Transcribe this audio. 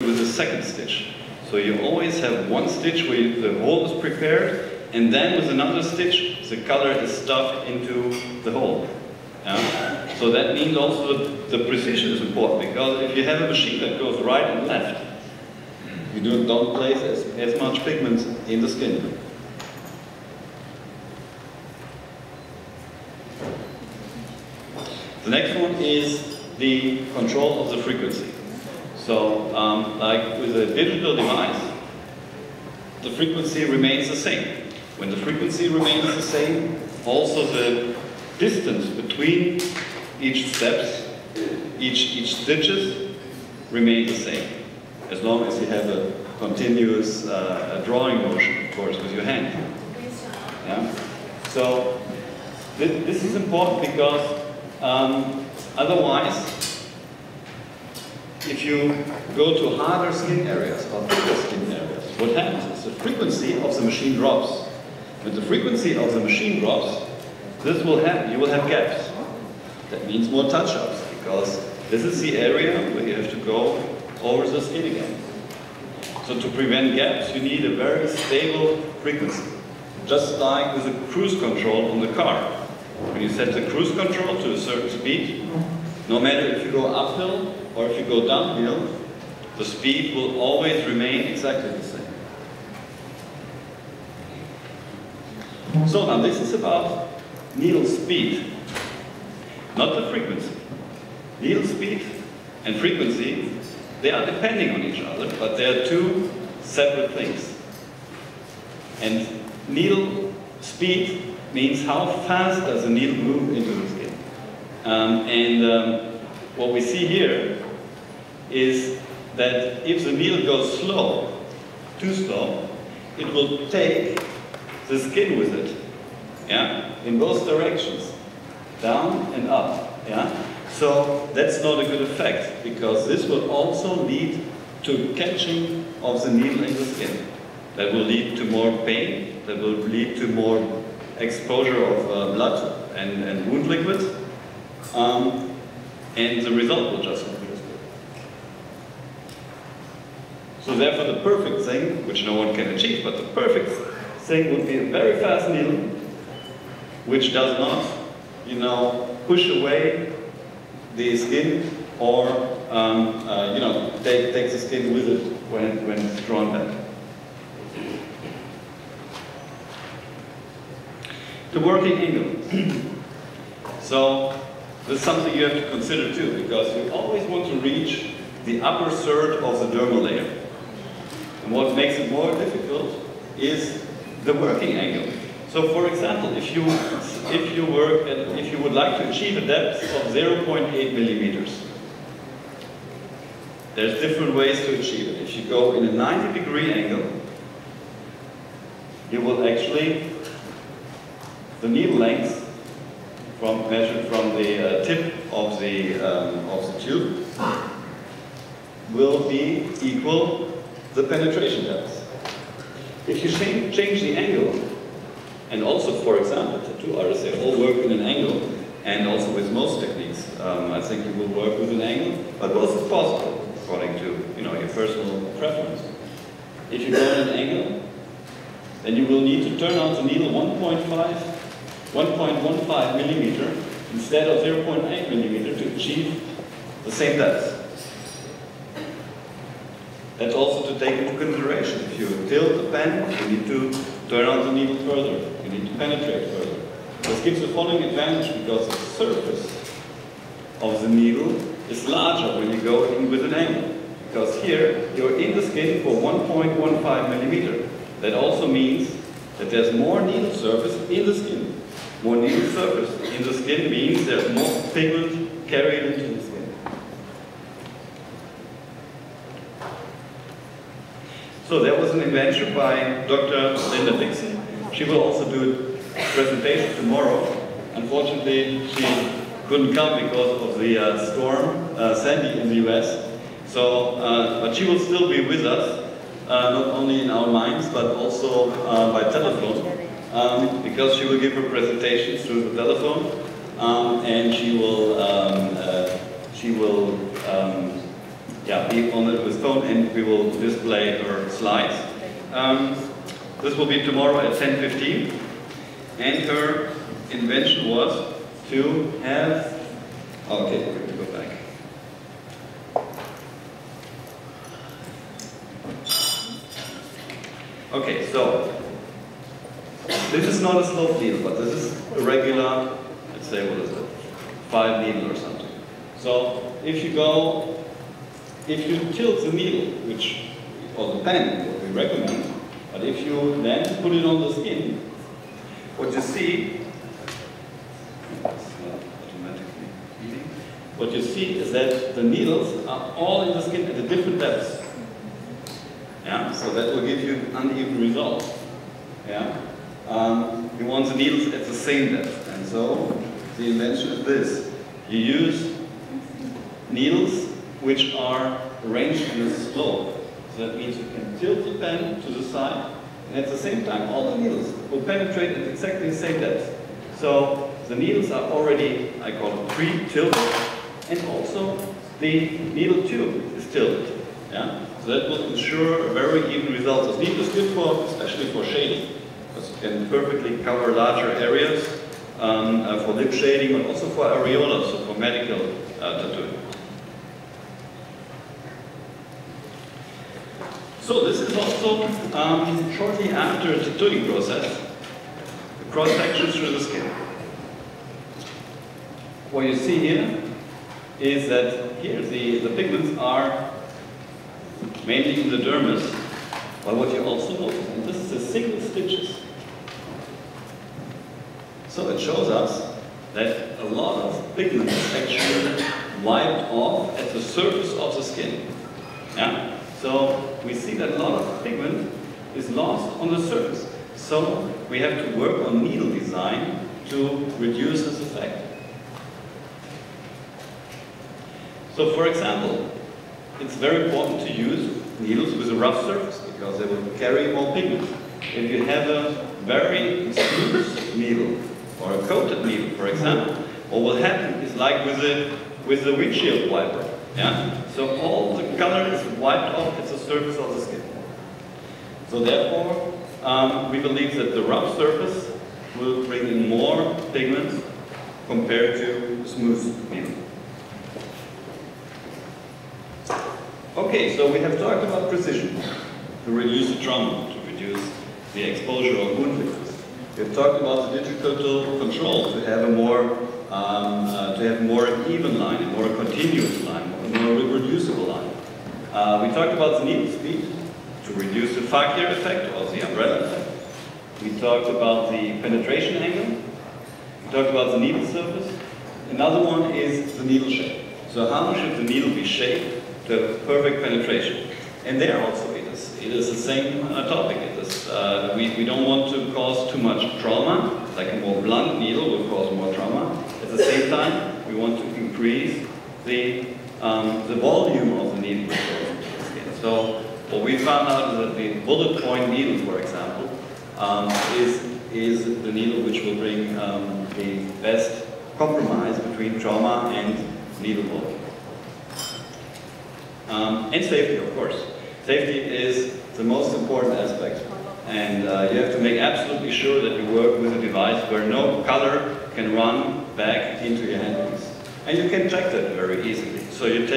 with a second stitch. So you always have one stitch where the hole is prepared, and then with another stitch, the color is stuffed into the hole. Yeah? So that means also that the precision is important, because if you have a machine that goes right and left, you don't place as much pigment in the skin. The next one is the control of the frequency. So, like with a digital device, the frequency remains the same. When the frequency remains the same, also the distance between each steps, each stitches, remain the same. As long as you have a continuous drawing motion, of course, with your hand. Yeah? So, this is important because otherwise, if you go to harder skin areas or thicker skin areas, what happens is the frequency of the machine drops. When the frequency of the machine drops, this will happen. You will have gaps. That means more touch-ups, because this is the area where you have to go over the skin again. So to prevent gaps, you need a very stable frequency. Just like with a cruise control on the car. When you set the cruise control to a certain speed, no matter if you go uphill or if you go downhill, the speed will always remain exactly the same. So now this is about needle speed, not the frequency. Needle speed and frequency, they are depending on each other, but they are two separate things. And needle speed means how fast does the needle move into the skin. What we see here is that if the needle goes slow, too slow, it will take the skin with it, yeah, in both directions, down and up, yeah. So that's not a good effect, because this will also lead to catching of the needle in the skin. That will lead to more pain, that will lead to more exposure of blood and wound liquid, and the result will just not be as good. So therefore the perfect thing, which no one can achieve, but the perfect thing would be a very fast needle, which does not, you know, push away the skin or, you know, take the skin with it when it's drawn back. The working angle. So this is something you have to consider too, because you always want to reach the upper third of the dermal layer. And what makes it more difficult is the working angle. So for example, if you would like to achieve a depth of 0.8 millimeters, there's different ways to achieve it. If you go in a 90-degree angle, you will actually, the needle length measured from the tip of the tube will be equal the penetration depth. If you change the angle, and also, for example, tattoo artists, they all work in an angle, and also with most techniques, I think you will work with an angle, but both is possible according to, you know, your personal preference. If you go in an angle, then you will need to turn out the needle 1.15 millimeter instead of 0.8 millimeter to achieve the same depth. That's also to take into consideration. If you tilt the pen, you need to turn out the needle further. You need to penetrate further. This gives the following advantage, because the surface of the needle is larger when you go in with an angle. Because here, you're in the skin for 1.15 millimeter. That also means that there's more needle surface in the skin. More needle surface in the skin means there's more pigment carried into the skin. So there was an invention by Dr. Linda Dixon. She will also do a presentation tomorrow. Unfortunately, she couldn't come because of the storm, Sandy, in the US. So, but she will still be with us, not only in our minds, but also by telephone, because she will give her presentations through the telephone, yeah, be on it with phone, and we will display her slides. This will be tomorrow at 10:15, and her invention was to have, okay, we're going to go back. Okay, so this is not a slope needle, but this is a regular, let's say, what is it, 5 needle or something. So if you tilt the needle, which, or the pen, what we recommend, but if you then put it on the skin, what you see, what you see is that the needles are all in the skin at a different depth. Yeah, so that will give you uneven results. Yeah, you want the needles at the same depth, and so the invention is this: you use needles which are arranged in a slope. So that means you can tilt the pen to the side, and at the same time, all the needles will penetrate at exactly the same depth. So the needles are already, I call it pre-tilted, and also the needle tube is tilted. Yeah? So that will ensure a very even result. This needle is good for, especially for shading, because it can perfectly cover larger areas for lip shading, but also for areolas, so for medical tattooing. So this is also shortly after the tattooing process, the cross-section through the skin. What you see here is that here the pigments are mainly in the dermis, but what you also notice, and this is the single stitches. So it shows us that a lot of pigment is actually wiped off at the surface of the skin. Yeah? So we see that a lot of pigment is lost on the surface. So we have to work on needle design to reduce this effect. So for example, it's very important to use needles with a rough surface because they will carry more pigment. If you have a very smooth needle or a coated needle, for example, what will happen is like with the windshield wiper. Yeah? So all the color is wiped off at the surface of the skin. So therefore, we believe that the rough surface will bring in more pigment compared to a smooth needle. Okay, so we have talked about precision to reduce the trauma, to reduce the exposure of wound liquids. We have talked about the digital control to have a more even line, a more continuous line, a more reproducible line. We talked about the needle speed to reduce the factor effect or the umbrella effect. We talked about the penetration angle. We talked about the needle surface. Another one is the needle shape. So how should the needle be shaped to have perfect penetration? And there also it is the same topic. It is, we don't want to cause too much trauma, like a more blunt needle will cause more trauma. At the same time, we want to increase the volume of the needle which goes into the skin. So what we found out is that the bullet point needle, for example, is the needle which will bring the best compromise between trauma and needle volume. And safety, of course. Safety is the most important aspect. And you have to make absolutely sure that you work with a device where no color can run back into your handpiece. And you can check that very easily. So you take